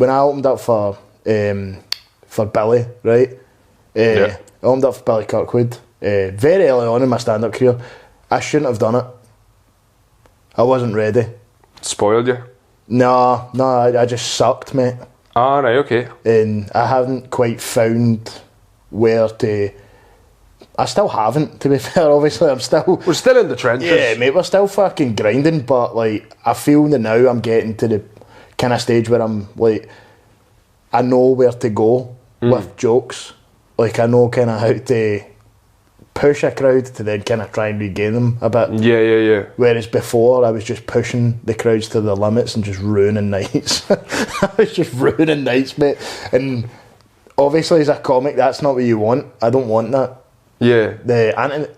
when I opened up for Billy, right? I opened up for Billy Kirkwood very early on in my stand-up career. I shouldn't have done it. I wasn't ready. Spoiled you? No, I just sucked, mate. Ah, right, okay. And I haven't quite found where to... I still haven't, to be fair, obviously. We're still in the trenches. Yeah, mate, we're still fucking grinding, but, like, I feel that now I'm getting to the kind of stage where I'm, like, I know where to go with jokes. Like, I know kind of how to push a crowd to then kind of try and regain them a bit. Yeah. Whereas before, I was just pushing the crowds to their limits and just ruining nights. I was just ruining nights, mate. And obviously, as a comic, that's not what you want. I don't want that. Yeah.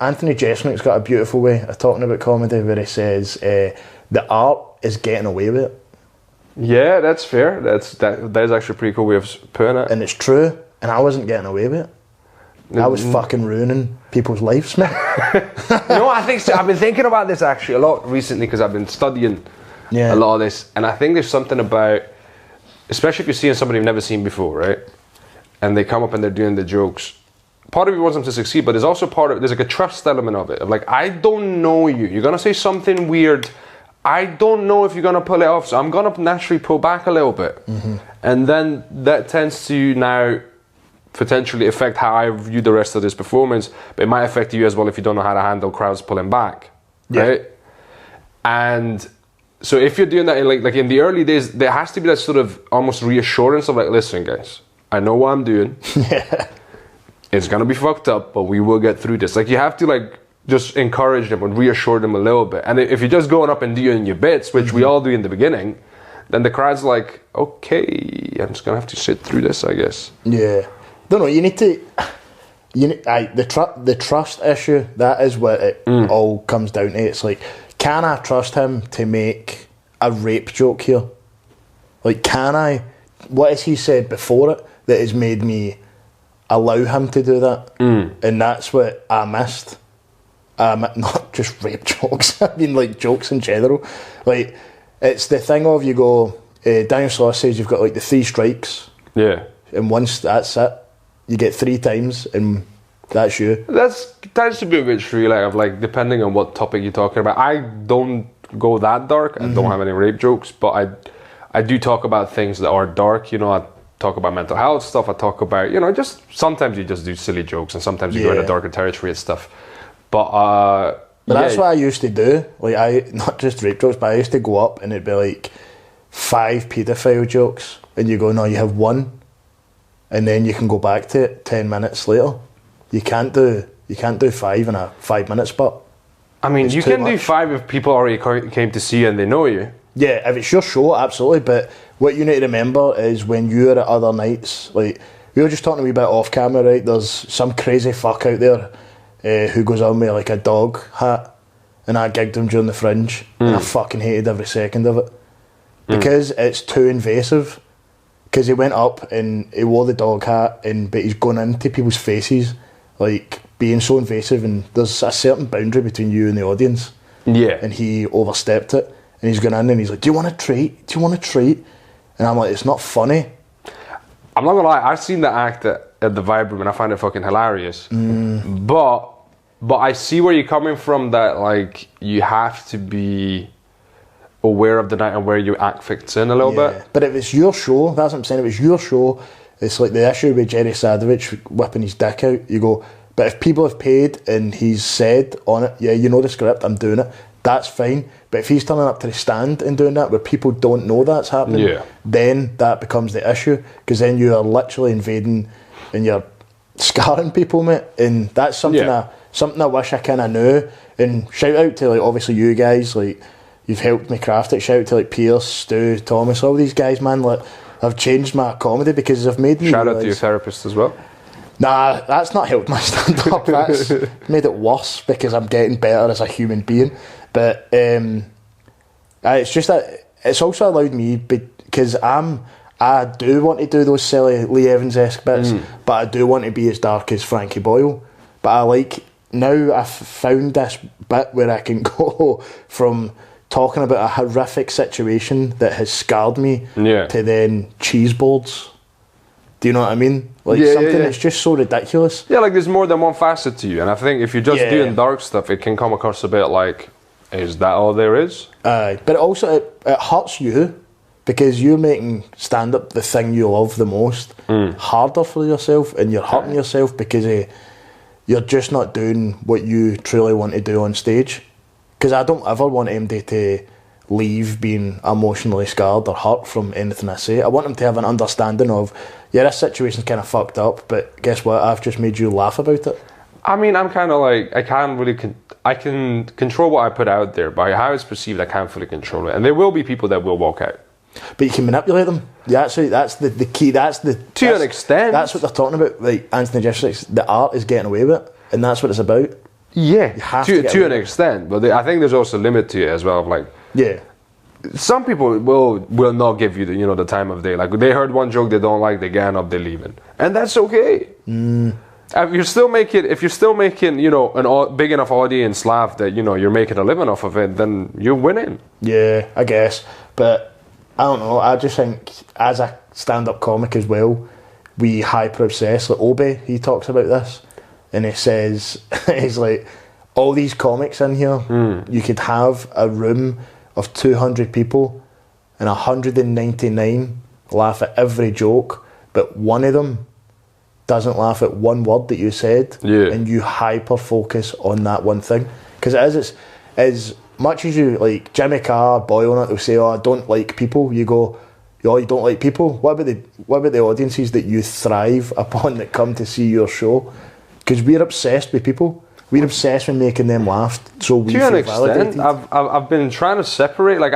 Anthony Jeselnik's got a beautiful way of talking about comedy where he says the art is getting away with it. Yeah, that's fair. That is actually a pretty cool way of putting it. And it's true. And I wasn't getting away with it. I was fucking ruining people's lives, man. I think so. I've been thinking about this actually a lot recently because I've been studying a lot of this, and I think there's something about, especially if you're seeing somebody you've never seen before, right? And they come up and they're doing the jokes. Part of you wants them to succeed, but there's also there's like a trust element of it. Of like, I don't know you. You're gonna say something weird. I don't know if you're gonna pull it off, so I'm gonna naturally pull back a little bit, and then that tends to now potentially affect how I view the rest of this performance, but it might affect you as well if you don't know how to handle crowds pulling back, right? And so if you're doing that in like in the early days, there has to be that sort of almost reassurance of like, listen guys, I know what I'm doing. It's gonna be fucked up, but we will get through this. Like you have to like just encourage them and reassure them a little bit. And if you're just going up and doing your bits, which we all do in the beginning, then the crowd's like, okay, I'm just gonna have to sit through this, I guess. Yeah. Don't know, you need to... the trust issue, that is what it all comes down to. It's like, can I trust him to make a rape joke here? Like, can I... What has he said before it that has made me allow him to do that? And that's what I missed. Not just rape jokes, I mean, like, jokes in general. Like, it's the thing of, you go... Daniel Sloss says you've got, like, the 3 strikes. Yeah. And once that's it, you get 3 times and that's you. That tends to be a bit true, like, of like, depending on what topic you're talking about. I don't go that dark. I don't have any rape jokes, but I do talk about things that are dark. You know, I talk about mental health stuff. I talk about, you know, just sometimes you just do silly jokes and sometimes you go into darker territory and stuff. But that's what I used to do. Like, not just rape jokes, but I used to go up and it'd be like 5 paedophile jokes and you go, no, you have 1. And then you can go back to it 10 minutes later. You can't do 5 in a 5-minute spot. I mean, you can do 5 if people already came to see you and they know you. Yeah, if it's your show, absolutely. But what you need to remember is when you're at other nights, like, we were just talking a wee bit off camera, right? There's some crazy fuck out there who goes on with like a dog hat, and I gigged him during the Fringe, and I fucking hated every second of it. Because it's too invasive. Because he went up and he wore the dog hat, but he's gone into people's faces, like being so invasive, and there's a certain boundary between you and the audience. Yeah. And he overstepped it, and he's gone in and he's like, do you want a treat? Do you want a treat? And I'm like, it's not funny. I'm not gonna lie, I've seen the act at the Vibe Room and I find it fucking hilarious. But I see where you're coming from, that like you have to be aware of the night and where your act fits in a little bit. But if it's your show, that's what I'm saying, if it's your show, it's like the issue with Jerry Sadovich whipping his dick out. You go, but if people have paid and he's said on it, yeah, you know the script, I'm doing it, that's fine. But if he's turning up to the stand and doing that where people don't know that's happening, then that becomes the issue, because then you are literally invading and you're scarring people, mate. And that's something I wish I kind of knew. And shout out to, like, obviously you guys, like, you've helped me craft it. Shout out to like Pierce, Stu, Thomas, all these guys, man. Like, I've changed my comedy because they've made me Shout out to your therapist as well. Nah, that's not helped my stand-up. That's made it worse because I'm getting better as a human being. But it's just that it's also allowed me, because I do want to do those silly Lee Evans-esque bits, but I do want to be as dark as Frankie Boyle. But I like, now I've found this bit where I can go from talking about a horrific situation that has scarred me Yeah. to then cheese boards. Do you know what I mean? Like Yeah, something yeah. that's just so ridiculous. Yeah, like there's more than one facet to you, and I think if you're just Yeah. doing dark stuff, it can come across a bit like, is that all there is? But also it hurts you because you're making stand-up the thing you love the most harder for yourself, and you're hurting yourself because you're just not doing what you truly want to do on stage. Because I don't ever want MD to leave being emotionally scarred or hurt from anything I say. I want him to have an understanding of, yeah, this situation's kind of fucked up, but guess what? I've just made you laugh about it. I mean, I'm kind of like, I can't really, I can control what I put out there, but how it's perceived, I can't fully control it. And there will be people that will walk out. But you can manipulate them. Yeah, that's the key. To an extent. That's what they're talking about. Like Anthony Jeselnik, the art is getting away with it, and that's what it's about. Yeah, have to get to away an with it. extent. But I think there's also a limit to it as well. Of like, Yeah. some people will not give you the time of day. Like they heard one joke they don't like, they get up, they're leaving, and that's okay. If you're still making an big enough audience laugh that you're making a living off of it, then you're winning. Yeah, I guess. But I don't know. I just think as a stand-up comic as well, we hyper obsess. Like Obi, he talks about this, and he says he's like, all these comics in here, you could have a room of 200 people and 199 laugh at every joke, but one of them doesn't laugh at one word that you said, and you hyper focus on that one thing. Because it's as much as you like Jimmy Carr, Boyle on it, will say, "Oh, I don't like people." You go, "Oh, you don't like people? What about the audiences that you thrive upon that come to see your show?" Because we're obsessed with people. We're obsessed with making them laugh, so we feel validated. I've been trying to separate. Like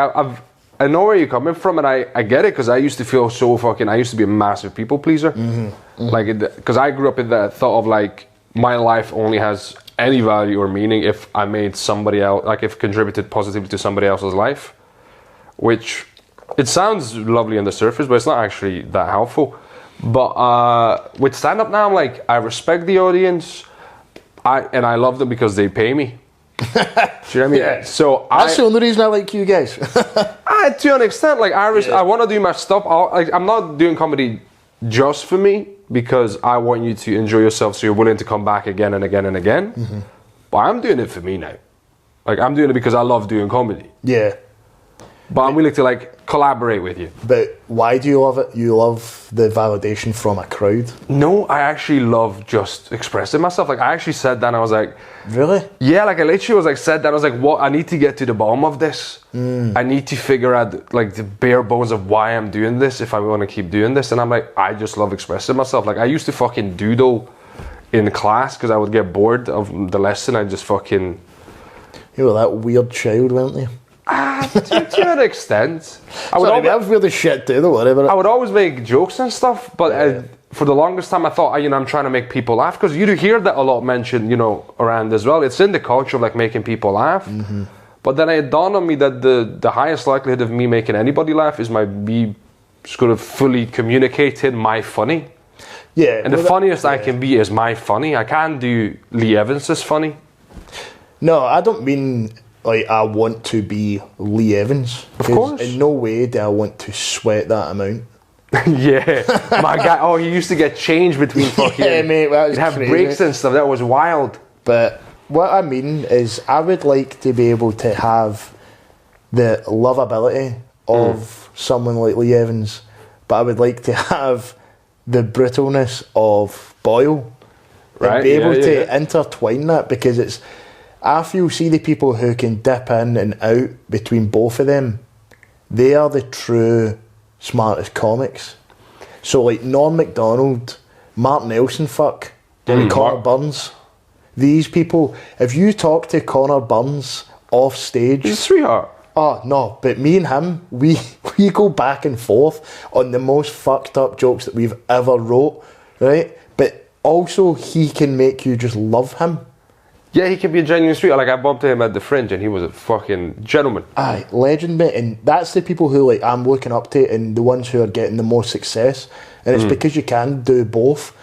I know where you're coming from, and I get it because I used to feel so fucking. I used to be a massive people pleaser, like because I grew up in that thought of like my life only has any value or meaning if I made somebody else, like if contributed positively to somebody else's life, which it sounds lovely on the surface, but it's not actually that helpful. But with stand up now, I'm like I respect the audience. I love them because they pay me. Do you know what I mean? Yeah. So That's the only reason I like you guys. to an extent, like I want to do my stuff. I'm not doing comedy just for me because I want you to enjoy yourself, so you're willing to come back again and again and again. But I'm doing it for me now. Like I'm doing it because I love doing comedy. Yeah. But I'm willing to like collaborate with you. But why do you love it? You love the validation from a crowd? No, I actually love just expressing myself. Like I actually said that and I was like, really? Yeah, like I literally was like said that. I was like, what? I need to get to the bottom of this. I need to figure out like the bare bones of why I'm doing this if I want to keep doing this. And I'm like, I just love expressing myself. Like I used to fucking doodle in class because I would get bored of the lesson. I just fucking... You were that weird child, weren't you? to an extent. I was weird as shit too, don't worry about it. I would always make jokes and stuff, but for the longest time I thought, I'm trying to make people laugh, because you do hear that a lot mentioned, around as well. It's in the culture of like making people laugh. But then it dawned on me that the highest likelihood of me making anybody laugh is me sort of fully communicating my funny. Yeah. And the funniest I can be is my funny. I can't do Lee Evans' funny. No, I don't mean... like, I want to be Lee Evans. Of course. In no way do I want to sweat that amount. Yeah. My guy, he used to get changed between fucking... Yeah, mate, that was he'd have crazy. breaks and stuff. That was wild. But what I mean is I would like to be able to have the lovability of someone like Lee Evans, but I would like to have the brutalness of Boyle. Right, And be able to yeah. intertwine that, because it's... I feel, see the people who can dip in and out between both of them, they are the true smartest comics. So like Norm Macdonald, Mark Nelson, Connor Burns, these people, if you talk to Connor Burns off stage... He's a sweetheart. Oh, no, but me and him, we go back and forth on the most fucked up jokes that we've ever wrote, right? But also he can make you just love him. Yeah, he can be a genuine sweetheart. Like I bumped into him at the Fringe and he was a fucking gentleman. Aye, legend, mate. And that's the people who like I'm looking up to, and the ones who are getting the most success. And it's because you can do both.